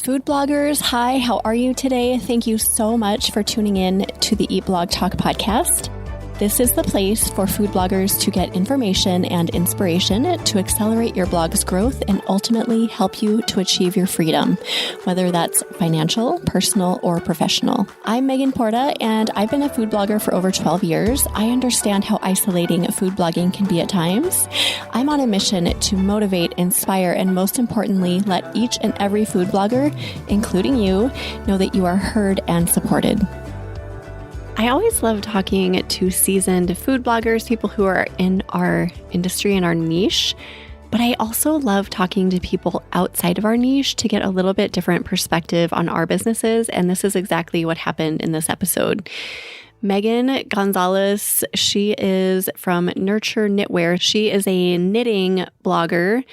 Food bloggers, hi, how are you today? Thank you so much for tuning in to the Eat Blog Talk podcast. This is the place for food bloggers to get information and inspiration to accelerate your blog's growth and ultimately help you to achieve your freedom, whether that's financial, personal, or professional. I'm Megan Porta, and I've been a food blogger for over 12 years. I understand how isolating food blogging can be at times. I'm on a mission to motivate, inspire, and most importantly, let each and every food blogger, including you, know that you are heard and supported. I always love talking to seasoned food bloggers, people who are in our industry and our niche, but I also love talking to people outside of our niche to get a little bit different perspective on our businesses, and this is exactly what happened in this episode. Megan Gonzalez, she is from Nurture Knitwear. She is a knitting blogger,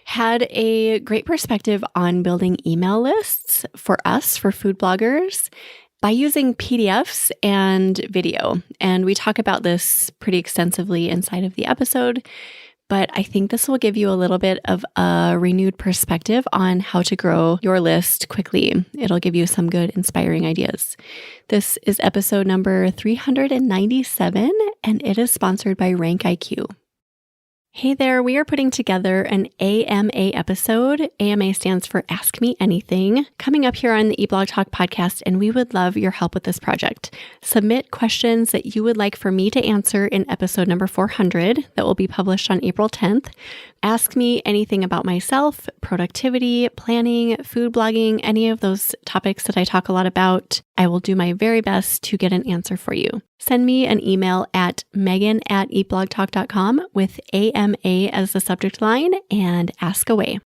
had a great perspective on building email lists for us, for food bloggers, by using PDFs and video. And we talk about this pretty extensively inside of the episode, but I think this will give you a little bit of a renewed perspective on how to grow your list quickly. It'll give you some good, inspiring ideas. This is episode number 397, and it is sponsored by Rank IQ. Hey there, we are putting together an AMA episode. AMA stands for Ask Me Anything, coming up here on the eBlog Talk podcast, and we would love your help with this project. Submit questions that you would like for me to answer in episode number 400 that will be published on April 10th. Ask me anything about myself, productivity, planning, food blogging, any of those topics that I talk a lot about. I will do my very best to get an answer for you. Send me an email at megan@eatblogtalk.com with AMA as the subject line and ask away.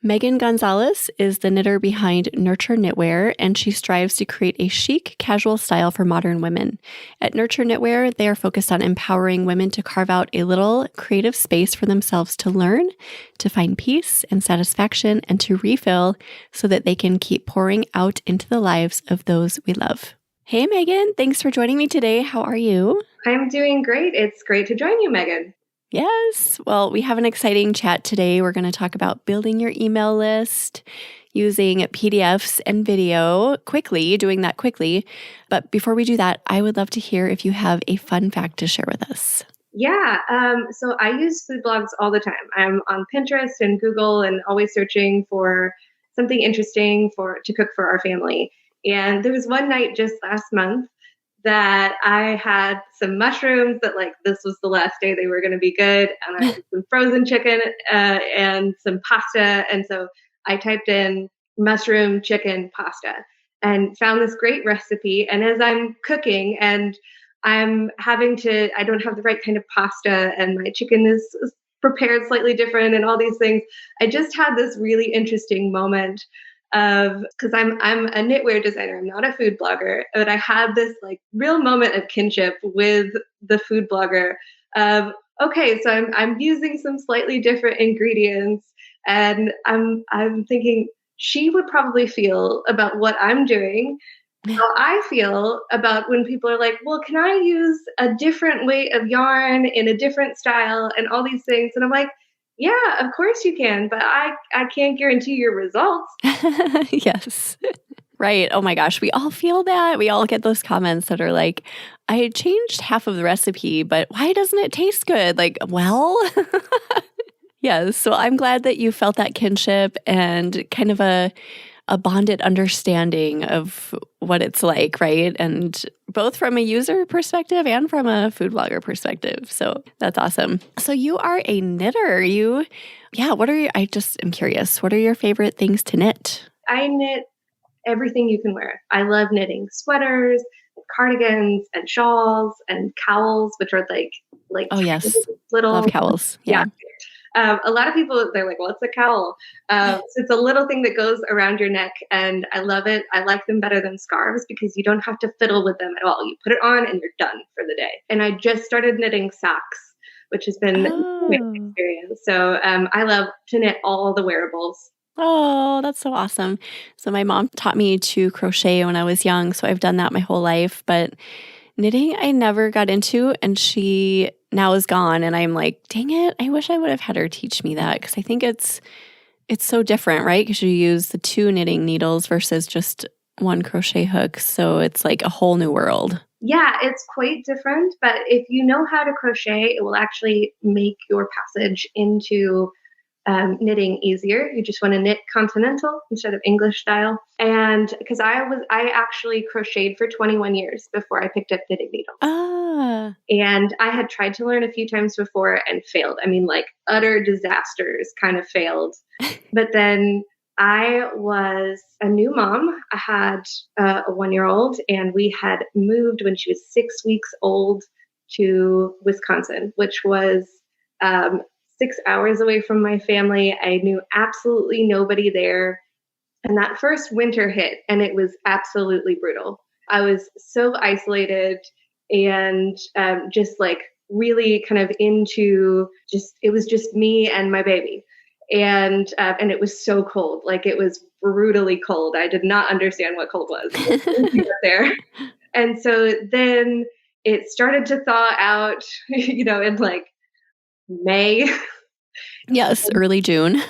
Megan Gonzalez is the knitter behind Nurture Knitwear, and she strives to create a chic, casual style for modern women. At Nurture Knitwear, they are focused on empowering women to carve out a little creative space for themselves to learn, to find peace and satisfaction, and to refill so that they can keep pouring out into the lives of those we love. Hey, Megan, thanks for joining me today. How are you? I'm doing great. It's great to join you, Megan. Yes. Well, we have an exciting chat today. We're going to talk about building your email list using PDFs and video quickly, doing that quickly. But before we do that, I would love to hear if you have a fun fact to share with us. Yeah. So I use food blogs all the time. I'm on Pinterest and Google and always searching for something interesting to cook for our family. And there was one night just last month that I had some mushrooms that this was the last day they were going to be good. And I had some frozen chicken and some pasta. And so I typed in mushroom chicken pasta and found this great recipe. And as I'm cooking and I don't have the right kind of pasta and my chicken is prepared slightly different and all these things, I just had this really interesting moment because I'm a knitwear designer. I'm not a food blogger, but I had this real moment of kinship with the food blogger of, okay, so I'm using some slightly different ingredients, and I'm thinking she would probably feel about what I'm doing how I feel about when people are like, well, can I use a different weight of yarn in a different style and all these things? And I'm like, yeah, of course you can, but I can't guarantee your results. Yes. Right. Oh my gosh. We all feel that. We all get those comments that are like, I changed half of the recipe, but why doesn't it taste good? Yes. So I'm glad that you felt that kinship and kind of a bonded understanding of what it's like, right? And both from a user perspective and from a food blogger perspective. So that's awesome. So you are a knitter. I just am curious. What are your favorite things to knit? I knit everything you can wear. I love knitting sweaters, and cardigans, and shawls, and cowls, which are like oh yes, little love cowls. Yeah. A lot of people, they're like, well, it's a cowl. So it's a little thing that goes around your neck, and I love it. I like them better than scarves because you don't have to fiddle with them at all. You put it on and you're done for the day. And I just started knitting socks, which has been a great experience. So I love to knit all the wearables. Oh, that's so awesome. So my mom taught me to crochet when I was young, so I've done that my whole life. But knitting, I never got into, and she now is gone. And I'm like, dang it, I wish I would have had her teach me that because I think it's It's so different, right? Because you use the 2 knitting needles versus just 1 crochet hook. So it's like a whole new world. Yeah, it's quite different, but if you know how to crochet, it will actually make your passage into knitting easier. You just want to knit continental instead of English style. And because I actually crocheted for 21 years before I picked up knitting needles. Ah. And I had tried to learn a few times before and failed. I mean, like utter disasters kind of failed. But then I was a new mom. I had a 1-year-old, and we had moved when she was 6 weeks old to Wisconsin, which was 6 hours away from my family. I knew absolutely nobody there. And that first winter hit, and it was absolutely brutal. I was so isolated and just like really kind of into it was just me and my baby. And it was so cold, like it was brutally cold. I did not understand what cold was there. And so then it started to thaw out, in like May. Yes, early June.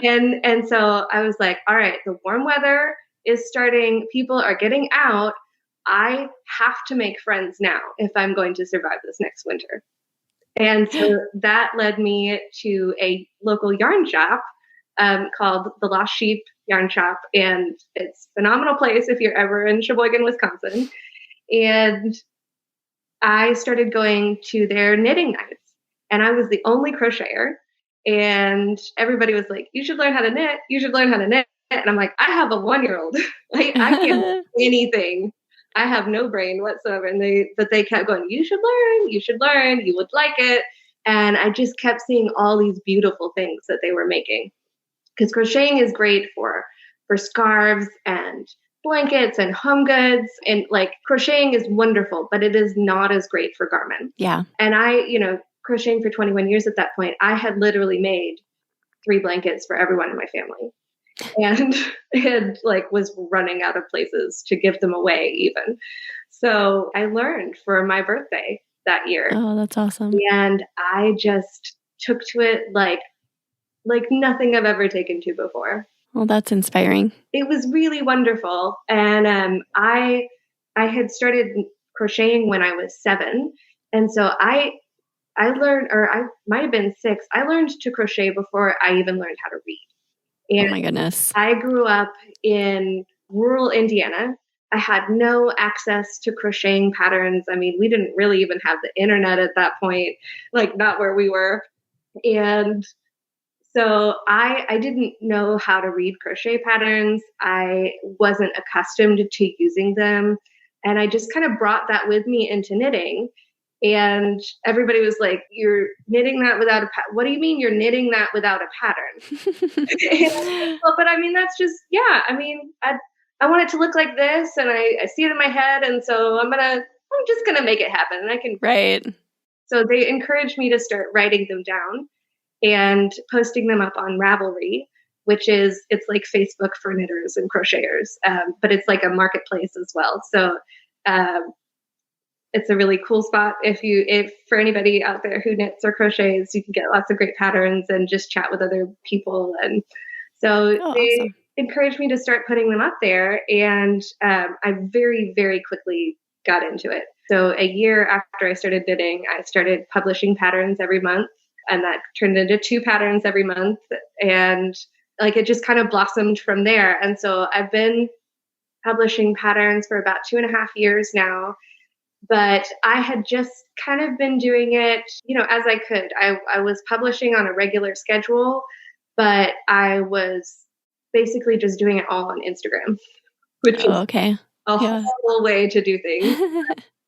And so I was like, all right, the warm weather is starting. People are getting out. I have to make friends now if I'm going to survive this next winter. And so that led me to a local yarn shop called the Lost Sheep Yarn Shop. And it's a phenomenal place if you're ever in Sheboygan, Wisconsin. And I started going to their knitting nights, and I was the only crocheter. And everybody was like, you should learn how to knit. You should learn how to knit. And I'm like, I have a 1-year-old. I can't do anything. I have no brain whatsoever. And they kept going, you should learn, you would like it. And I just kept seeing all these beautiful things that they were making. Because crocheting is great for scarves and blankets and home goods. And like crocheting is wonderful, but it is not as great for garment. Yeah. And I, crocheting for 21 years at that point, I had literally made 3 blankets for everyone in my family. And like was running out of places to give them away even. So I learned for my birthday that year. Oh, that's awesome. And I just took to it like nothing I've ever taken to before. Well, that's inspiring. It was really wonderful. And I had started crocheting when I was 7. And so I learned, or I might have been 6, I learned to crochet before I even learned how to read. And oh my goodness. I grew up in rural Indiana. I had no access to crocheting patterns. I mean, we didn't really even have the internet at that point, like not where we were. And so I didn't know how to read crochet patterns. I wasn't accustomed to using them. And I just kind of brought that with me into knitting. And everybody was like, you're knitting that without a pattern. What do you mean you're knitting that without a pattern? Well, but I mean, that's just, yeah. I mean, I want it to look like this, and I see it in my head. And so I'm just going to make it happen. And I can. Right. So they encouraged me to start writing them down and posting them up on Ravelry, it's like Facebook for knitters and crocheters, but it's like a marketplace as well. So, it's a really cool spot. If for anybody out there who knits or crochets, you can get lots of great patterns and just chat with other people. And so they awesome. encouraged me to start putting them up there. And I very, very quickly got into it. So a year after I started knitting, I started publishing patterns every month, and that turned into 2 patterns every month. And like it just kind of blossomed from there. And so I've been publishing patterns for about 2.5 years now. But I had just kind of been doing it, as I could. I was publishing on a regular schedule, but I was basically just doing it all on Instagram, which is okay. a horrible way to do things,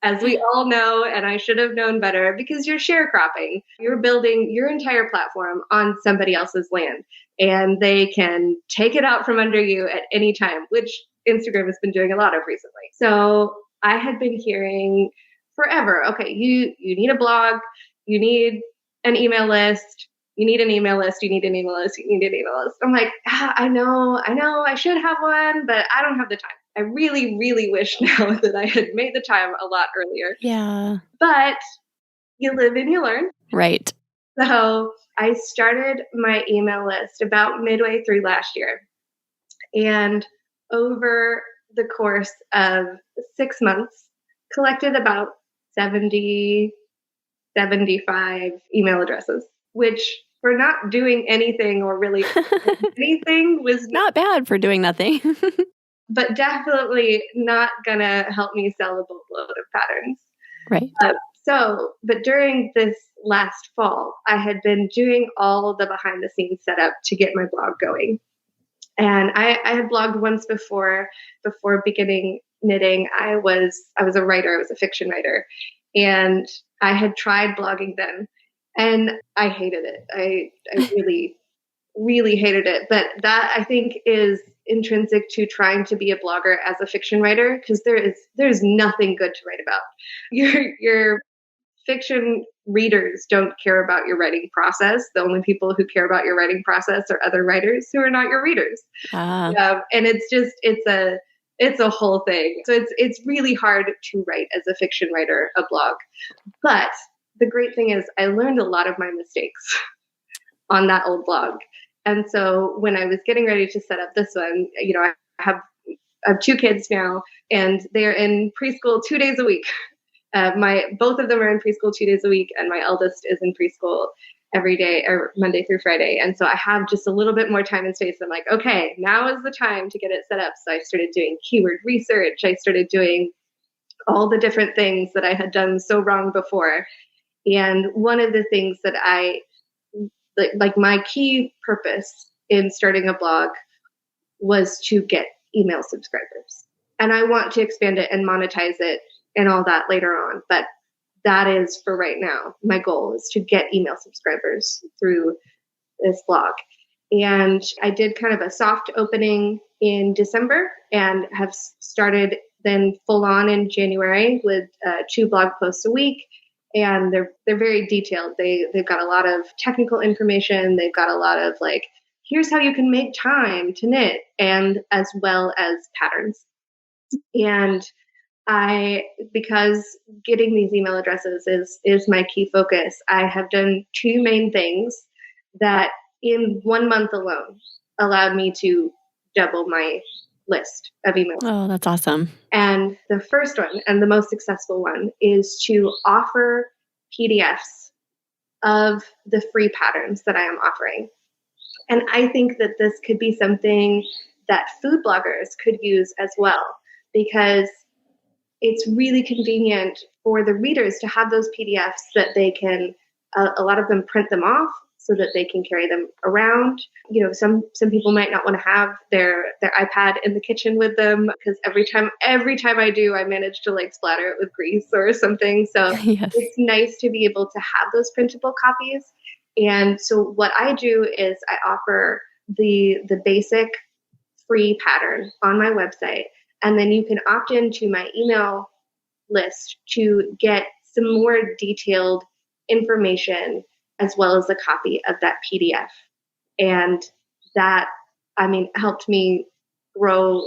as we all know, and I should have known better, because you're sharecropping. You're building your entire platform on somebody else's land, and they can take it out from under you at any time, which Instagram has been doing a lot of recently. So I had been hearing forever, okay, you need a blog, you need an email list, you need an email list, you need an email list, you need an email list. I'm like, I know, I should have one, but I don't have the time. I really, really wish now that I had made the time a lot earlier. Yeah. But you live and you learn. Right. So I started my email list about midway through last year. And over the course of 6 months, collected about 70, 75 email addresses, which for not doing anything or really anything was Not bad for doing nothing. but definitely not gonna help me sell a boatload of patterns. Right. But during this last fall, I had been doing all the behind the scenes setup to get my blog going. And I had blogged once before beginning knitting. I was a writer, I was a fiction writer. And I had tried blogging then and I hated it. I really, really hated it. But that I think is intrinsic to trying to be a blogger as a fiction writer, because there's nothing good to write about. Your fiction readers don't care about your writing process. The only people who care about your writing process are other writers who are not your readers. And it's a whole thing. So it's really hard to write as a fiction writer a blog. But the great thing is I learned a lot of my mistakes on that old blog. And so when I was getting ready to set up this one, I have 2 kids now, and they're in preschool 2 days a week. Both of them are in preschool 2 days a week, and my eldest is in preschool every day, or Monday through Friday. And so I have just a little bit more time and space. I'm like, okay, now is the time to get it set up. So I started doing keyword research. I started doing all the different things that I had done so wrong before. And one of the things that like my key purpose in starting a blog was to get email subscribers. And I want to expand it and monetize it and all that later on. But that is, for right now, my goal is to get email subscribers through this blog. And I did kind of a soft opening in December and have started then full on in January with 2 blog posts a week. And they're very detailed. They've got a lot of technical information. They've got a lot of like, here's how you can make time to knit, and as well as patterns. And because getting these email addresses is my key focus, I have done 2 main things that in 1 month alone allowed me to double my list of emails. Oh, that's awesome. And the first one, and the most successful one, is to offer PDFs of the free patterns that I am offering. And I think that this could be something that food bloggers could use as well, because it's really convenient for the readers to have those PDFs that they can, a lot of them print them off so that they can carry them around. Some people might not want to have their iPad in the kitchen with them, because every time I do, I manage to like splatter it with grease or something. So Yes. It's nice to be able to have those printable copies. And so what I do is I offer the basic free pattern on my website. And then you can opt into my email list to get some more detailed information, as well as a copy of that PDF. And that, helped me grow.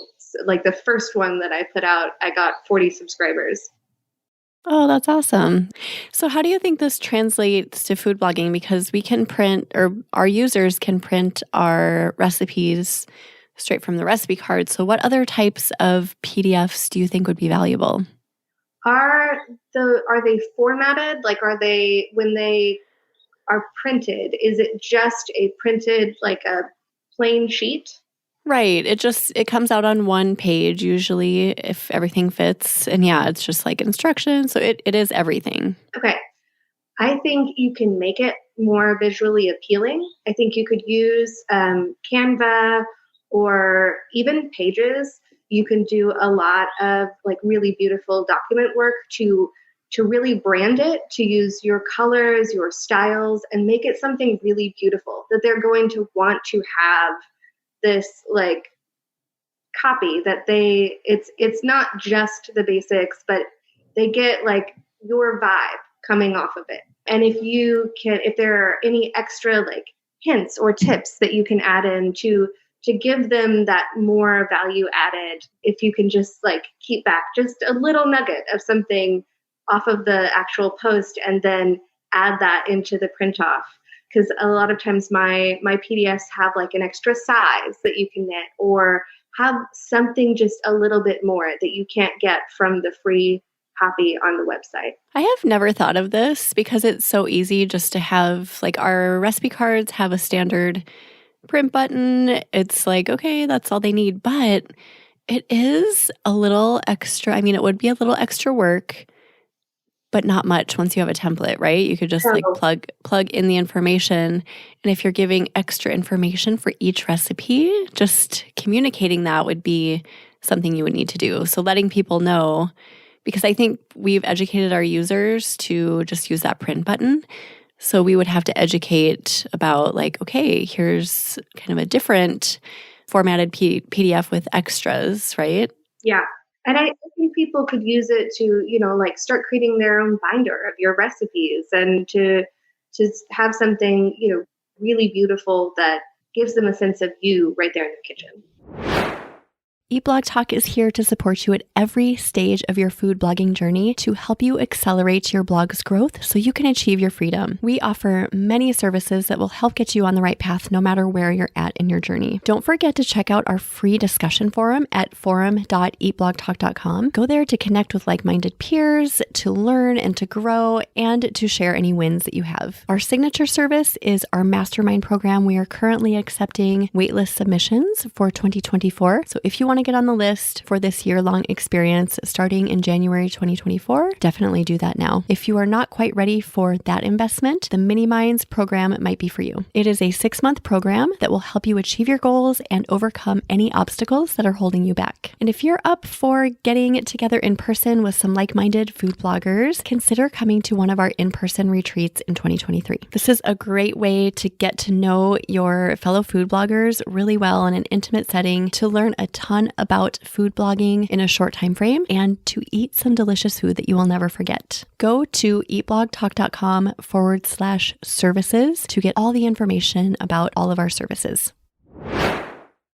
Like the first one that I put out, I got 40 subscribers. Oh, that's awesome. So how do you think this translates to food blogging? Because we can print, or our users can print our recipes straight from the recipe card. So what other types of PDFs do you think would be valuable? Are they formatted? Like, are they, when they are printed, is it just a printed, like a plain sheet? Right. It comes out on one page usually, if everything fits. And yeah, it's just like instructions. So it is everything. Okay. I think you can make it more visually appealing. I think you could use Canva or even Pages. You can do a lot of like really beautiful document work to really brand it, to use your colors, your styles, and make it something really beautiful that they're going to want to have this like copy that it's not just the basics, but they get like your vibe coming off of it. And if there are any extra like hints or tips that you can add in to give them that more value added, if you can just like keep back just a little nugget of something off of the actual post and then add that into the print off. Because a lot of times my PDFs have like an extra size that you can knit, or have something just a little bit more that you can't get from the free copy on the website. I have never thought of this because it's so easy just to have, like, our recipe cards have a standard print button. It's like, okay, that's all they need. But it is a little extra. I mean, it would be a little extra work, but not much once you have a template, right? You could just like plug in the information. And if you're giving extra information for each recipe, just communicating that would be something you would need to do. So letting people know, because I think we've educated our users to just use that print button. So we would have to educate about like, okay, here's kind of a different formatted PDF with extras, right? Yeah. And I think people could use it to, like start creating their own binder of your recipes, and to have something, really beautiful that gives them a sense of you right there in the kitchen. Eat Blog Talk is here to support you at every stage of your food blogging journey to help you accelerate your blog's growth so you can achieve your freedom. We offer many services that will help get you on the right path no matter where you're at in your journey. Don't forget to check out our free discussion forum at forum.eatblogtalk.com. Go there to connect with like-minded peers, to learn and to grow, and to share any wins that you have. Our signature service is our mastermind program. We are currently accepting waitlist submissions for 2024. So if you want to get on the list for this year-long experience starting in January 2024, definitely do that now. If you are not quite ready for that investment, the Mini Minds program might be for you. It is a 6-month program that will help you achieve your goals and overcome any obstacles that are holding you back. And if you're up for getting together in person with some like-minded food bloggers, consider coming to one of our in-person retreats in 2023. This is a great way to get to know your fellow food bloggers really well in an intimate setting, to learn a ton about food blogging in a short time frame, and to eat some delicious food that you will never forget. Go to eatblogtalk.com/services to get all the information about all of our services.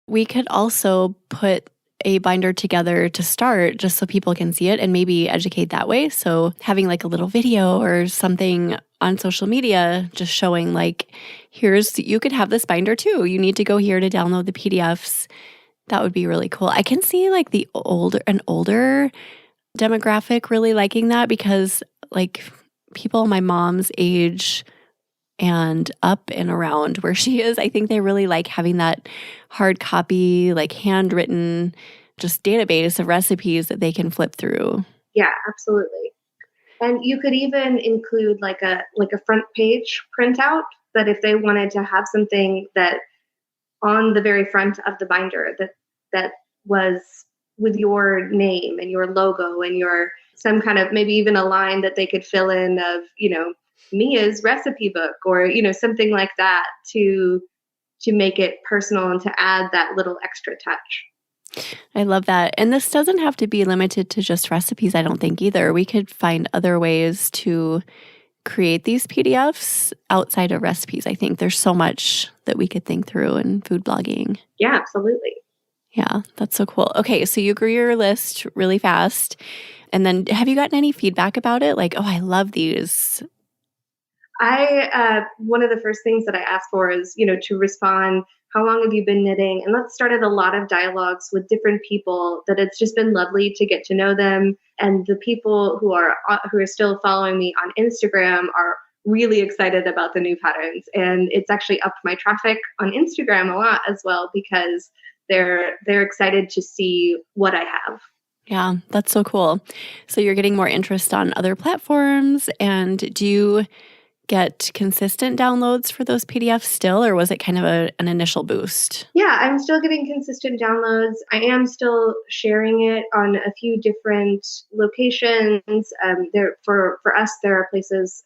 We could also put a binder together to start just so people can see it and maybe educate that way. So having like a little video or something on social media just showing like, you could have this binder too. You need to go here to download the PDFs. That would be really cool. I can see like an older demographic really liking that, because like people my mom's age and up and around where she is, I think they really like having that hard copy, like handwritten, just database of recipes that they can flip through. Yeah, absolutely. And you could even include like a front page printout, that if they wanted to have something that on the very front of the binder that was with your name and your logo and your some kind of, maybe even a line that they could fill in of, Mia's recipe book, or, something like that, to make it personal and to add that little extra touch. I love that. And this doesn't have to be limited to just recipes, I don't think either. We could find other ways to create these PDFs outside of recipes. I think there's so much that we could think through in food blogging. Yeah, absolutely. Yeah, that's so cool. Okay, so you grew your list really fast. And then have you gotten any feedback about it? Like, oh, I love these. One of the first things that I ask for is, to respond, how long have you been knitting? And that started a lot of dialogues with different people, that it's just been lovely to get to know them. And the people who are still following me on Instagram are really excited about the new patterns. And it's actually upped my traffic on Instagram a lot as well, because they're excited to see what I have. Yeah, that's so cool. So you're getting more interest on other platforms. And do you get consistent downloads for those PDFs still, or was it kind of an initial boost? Yeah, I'm still getting consistent downloads. I am still sharing it on a few different locations. For us, there are places,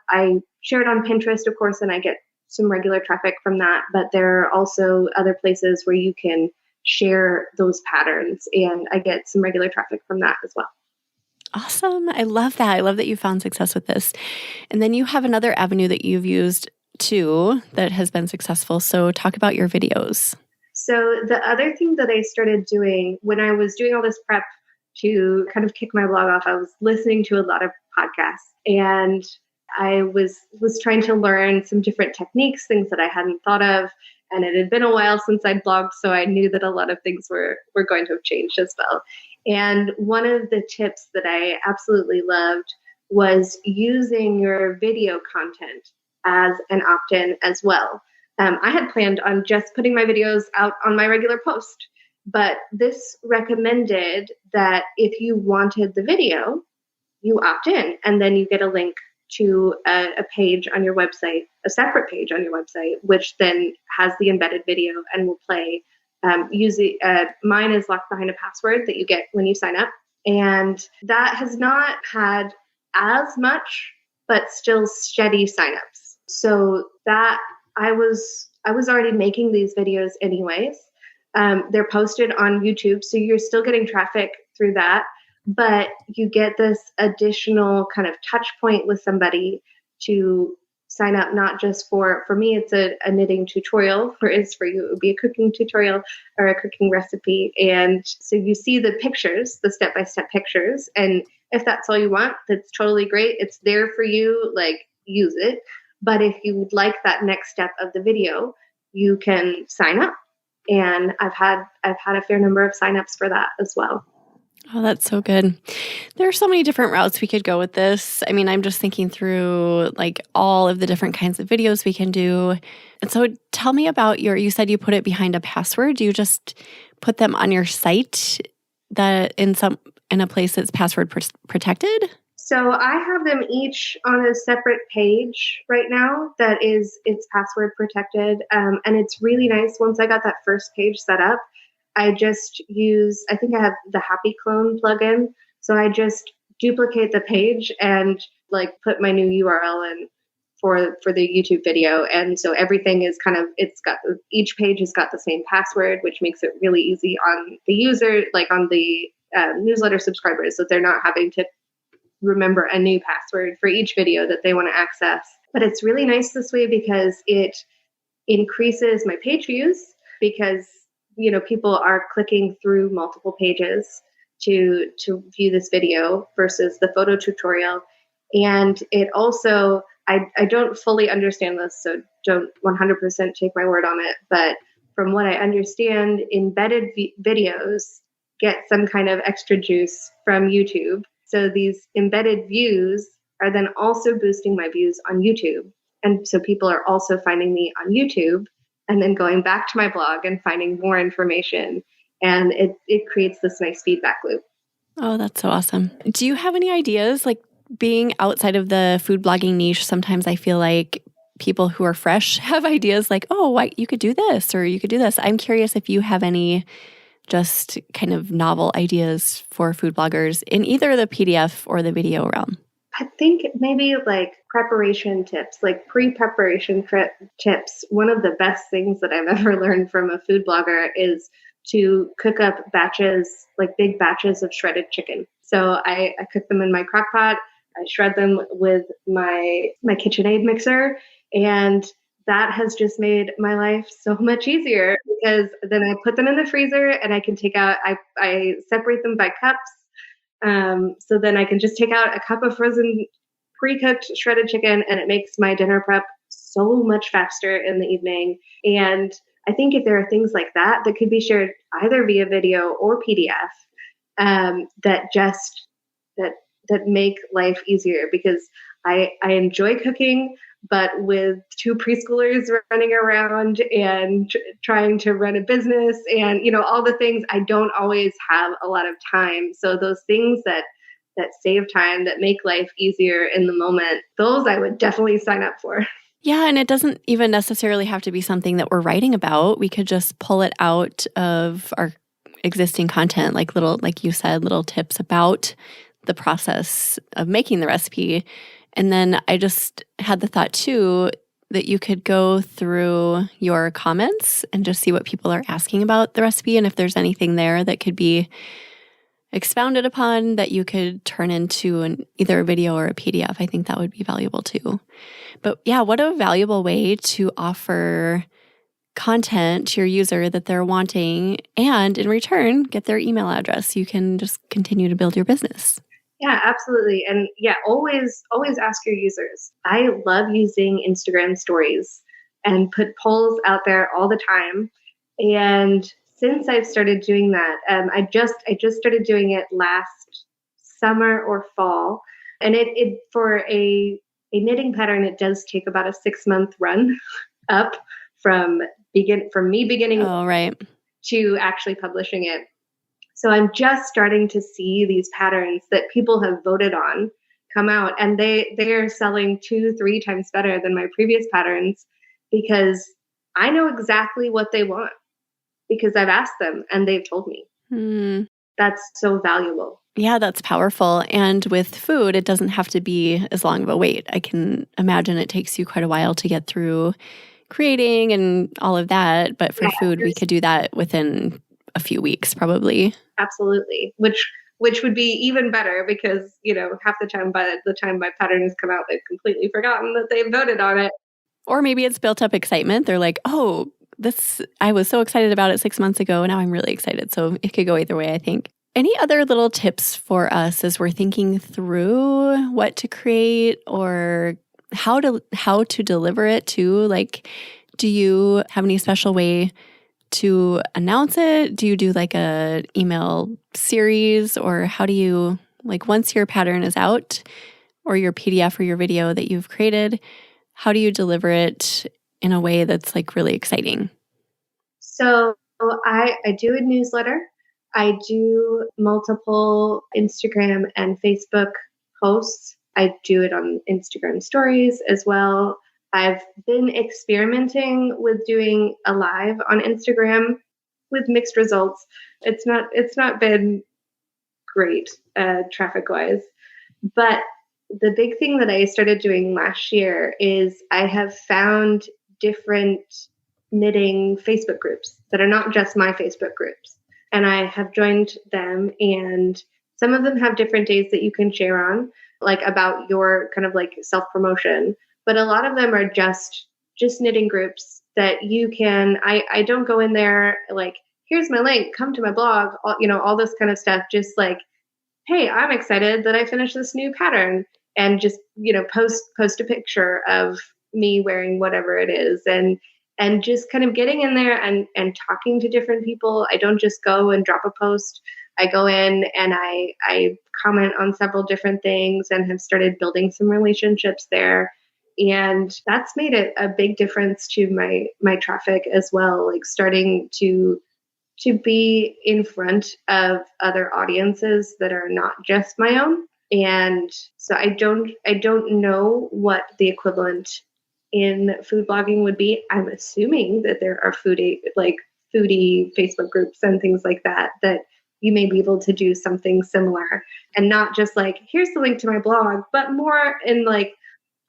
I share it on Pinterest, of course, and I get some regular traffic from that. But there are also other places where you can share those patterns, and I get some regular traffic from that as well. Awesome. I love that. I love that you found success with this. And then you have another avenue that you've used too that has been successful. So talk about your videos. So the other thing that I started doing when I was doing all this prep to kind of kick my blog off, I was listening to a lot of podcasts. And I was trying to learn some different techniques, things that I hadn't thought of. And it had been a while since I'd blogged, so I knew that a lot of things were going to have changed as well. And one of the tips that I absolutely loved was using your video content as an opt-in as well. I had planned on just putting my videos out on my regular post, but this recommended that if you wanted the video, you opt in, and then you get a link to a page on your website, a separate page on your website, which then has the embedded video and will play. Mine is locked behind a password that you get when you sign up. And that has not had as much, but still steady signups. So that I was already making these videos anyways. They're posted on YouTube, so you're still getting traffic through that. But you get this additional kind of touch point with somebody to sign up, not just for me, it's a knitting tutorial, for you, it would be a cooking tutorial or a cooking recipe. And so you see the pictures, the step-by-step pictures. And if that's all you want, that's totally great. It's there for you, like use it. But if you would like that next step of the video, you can sign up. And I've had a fair number of signups for that as well. Oh, that's so good. There are so many different routes we could go with this. I mean, I'm just thinking through like all of the different kinds of videos we can do. And so tell me about you said you put it behind a password. Do you just put them on your site that in a place that's password protected? So I have them each on a separate page right now it's password protected. And it's really nice. Once I got that first page set up, I think I have the Happy Clone plugin. So I just duplicate the page and like put my new URL in for the YouTube video. And so everything is each page has got the same password, which makes it really easy on the user, like on the newsletter subscribers, so they're not having to remember a new password for each video that they want to access. But it's really nice this way because it increases my page views, because people are clicking through multiple pages to view this video versus the photo tutorial. And it also, I don't fully understand this, so don't 100% take my word on it. But from what I understand, embedded videos get some kind of extra juice from YouTube. So these embedded views are then also boosting my views on YouTube. And so people are also finding me on YouTube and then going back to my blog and finding more information. And it creates this nice feedback loop. Oh, that's so awesome. Do you have any ideas? Like being outside of the food blogging niche, sometimes I feel like people who are fresh have ideas like, oh, you could do this or you could do this. I'm curious if you have any just kind of novel ideas for food bloggers in either the PDF or the video realm. I think maybe like preparation tips, like pre-preparation tips. One of the best things that I've ever learned from a food blogger is to cook up like big batches of shredded chicken. So I cook them in my crock pot. I shred them with my KitchenAid mixer, and that has just made my life so much easier, because then I put them in the freezer and I can take out, I separate them by cups. So then I can just take out a cup of frozen, pre-cooked shredded chicken, and it makes my dinner prep so much faster in the evening. And I think if there are things like that could be shared either via video or PDF, that make life easier, because I enjoy cooking, but with 2 preschoolers running around and trying to run a business and, all the things, I don't always have a lot of time. So those things that save time, that make life easier in the moment, those I would definitely sign up for. Yeah, and it doesn't even necessarily have to be something that we're writing about. We could just pull it out of our existing content, like you said, little tips about the process of making the recipe. And then I just had the thought too that you could go through your comments and just see what people are asking about the recipe, and if there's anything there that could be expounded upon that you could turn into either a video or a PDF. I think that would be valuable too. But yeah, what a valuable way to offer content to your user that they're wanting, and in return, get their email address. You can just continue to build your business. Yeah, absolutely. And yeah, always ask your users. I love using Instagram stories and put polls out there all the time. And since I've started doing that, I just started doing it last summer or fall. And it for a knitting pattern, it does take about a 6 month run up from from me beginning Oh, right. to actually publishing it. So I'm just starting to see these patterns that people have voted on come out, and they are selling 2, 3 times better than my previous patterns because I know exactly what they want because I've asked them and they've told me. Hmm. That's so valuable. Yeah, that's powerful. And with food, it doesn't have to be as long of a wait. I can imagine it takes you quite a while to get through creating and all of that. But for Yeah, food, we could do that within a few weeks, probably. absolutely. Which would be even better because, half the time by the time my pattern has come out, they've completely forgotten that they voted on it. Or maybe it's built up excitement. They're like, oh, I was so excited about it 6 months ago. Now I'm really excited. So it could go either way, I think. Any other little tips for us as we're thinking through what to create or how to deliver it to? Like, do you have any special way to announce it? Do you do like a email series, or how do you, like, once your pattern is out or your PDF or your video that you've created, how do you deliver it in a way that's like really exciting? So I do a newsletter. I do multiple Instagram and Facebook posts. I do it on Instagram stories as well. I've been experimenting with doing a live on Instagram with mixed results. It's not been great traffic wise, but the big thing that I started doing last year is I have found different knitting Facebook groups that are not just my Facebook groups. And I have joined them, and some of them have different days that you can share on, like about your kind of like self promotion. But a lot of them are just knitting groups that you can. I don't go in there like, here's my link, come to my blog, all this kind of stuff. Just like, hey, I'm excited that I finished this new pattern, and just, post a picture of me wearing whatever it is, and just kind of getting in there and talking to different people. I don't just go and drop a post. I go in and I comment on several different things and have started building some relationships there. And that's made it a big difference to my traffic as well, like starting to be in front of other audiences that are not just my own. And so I don't know what the equivalent in food blogging would be. I'm assuming that there are foodie Facebook groups and things like that you may be able to do something similar, and not just like, here's the link to my blog, but more in like,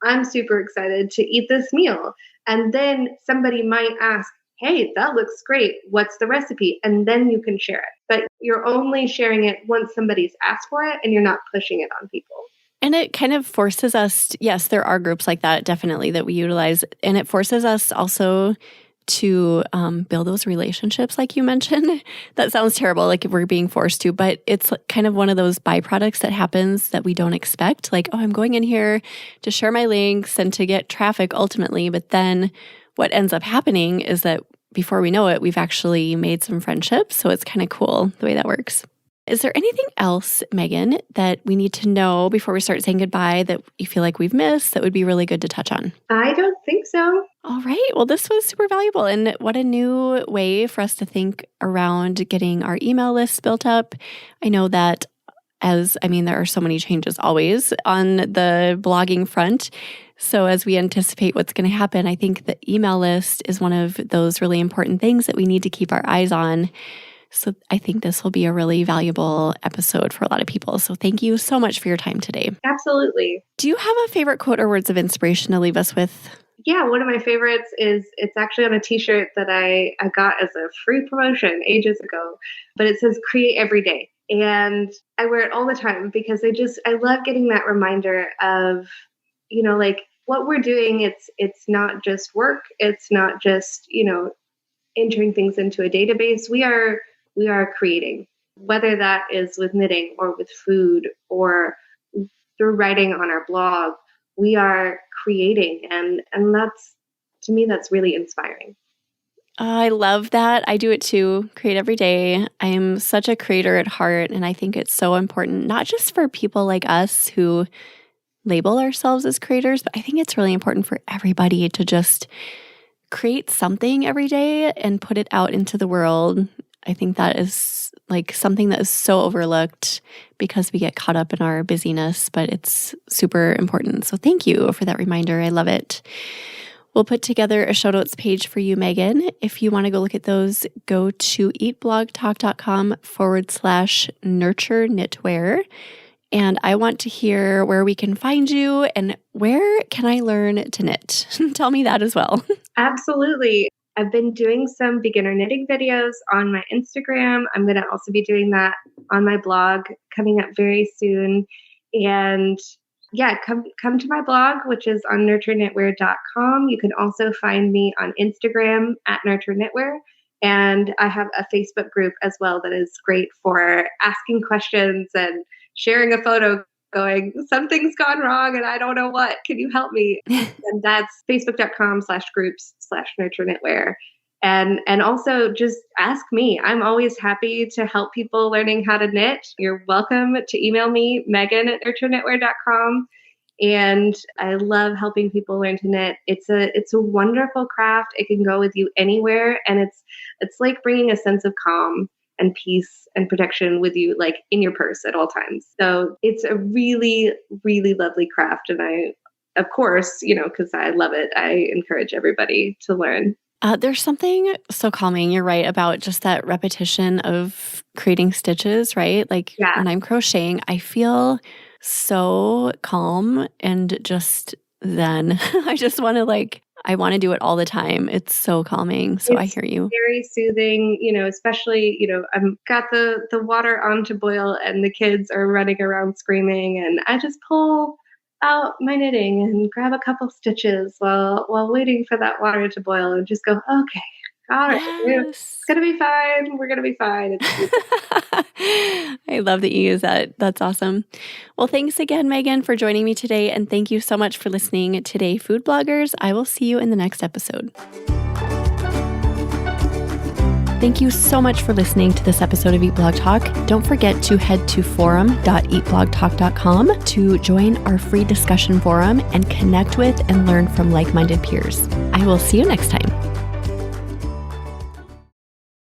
I'm super excited to eat this meal. And then somebody might ask, hey, that looks great. What's the recipe? And then you can share it. But you're only sharing it once somebody's asked for it, and you're not pushing it on people. And it kind of forces us, yes, there are groups like that, definitely, that we utilize. And it forces us also to build those relationships, like you mentioned. That sounds terrible, like if we're being forced to, but it's kind of one of those byproducts that happens that we don't expect. Like, oh, I'm going in here to share my links and to get traffic ultimately. But then what ends up happening is that before we know it, we've actually made some friendships. So it's kind of cool the way that works. Is there anything else, Megan, that we need to know before we start saying goodbye that you feel like we've missed that would be really good to touch on? I don't think so. All right. Well, this was super valuable. And what a new way for us to think around getting our email list built up. I know that there are so many changes always on the blogging front. So as we anticipate what's going to happen, I think the email list is one of those really important things that we need to keep our eyes on. So I think this will be a really valuable episode for a lot of people. So thank you so much for your time today. Absolutely. Do you have a favorite quote or words of inspiration to leave us with? Yeah, one of my favorites is, it's actually on a t-shirt that I got as a free promotion ages ago, but it says create every day. And I wear it all the time because I love getting that reminder of, like what we're doing. It's not just work. It's not just, entering things into a database. We are creating. whether that is with knitting or with food or through writing on our blog, we are creating. And that's, to me, that's really inspiring. I love that. I do it too, create every day. I am such a creator at heart, and I think it's so important, not just for people like us who label ourselves as creators, but I think it's really important for everybody to just create something every day and put it out into the world. I think that is like something that is so overlooked because we get caught up in our busyness, but it's super important. So thank you for that reminder. I love it. We'll put together a show notes page for you, Megan. If you want to go look at those, go to eatblogtalk.com/nurture knitwear. And I want to hear where we can find you and where can I learn to knit? Tell me that as well. Absolutely. I've been doing some beginner knitting videos on my Instagram. I'm going to also be doing that on my blog coming up very soon. And yeah, come to my blog, which is on nurtureknitwear.com. You can also find me on Instagram at nurtureknitwear. And I have a Facebook group as well that is great for asking questions and sharing a photo going, something's gone wrong and I don't know what. Can you help me? And that's facebook.com/groups/nurtureknitwear. And also just ask me. I'm always happy to help people learning how to knit. You're welcome to email me, Megan@nurtureknitwear.com. And I love helping people learn to knit. It's a wonderful craft. It can go with you anywhere. And it's like bringing a sense of calm and peace and protection with you, like in your purse at all times. So it's a really, really lovely craft. And I, of course, because I love it, I encourage everybody to learn. There's something so calming, you're right, about just that repetition of creating stitches, right? Like when I'm crocheting, I feel so calm and just zen. I just want to I want to do it all the time. It's so calming. So I hear you. Very soothing, especially, I've got the water on to boil and the kids are running around screaming and I just pull out my knitting and grab a couple stitches while waiting for that water to boil and just go, okay, all right, it's going to be fine. We're going to be fine. I love that you use that. That's awesome. Well, thanks again, Megan, for joining me today. And thank you so much for listening today, food bloggers. I will see you in the next episode. Thank you so much for listening to this episode of Eat Blog Talk. Don't forget to head to forum.eatblogtalk.com to join our free discussion forum and connect with and learn from like-minded peers. I will see you next time.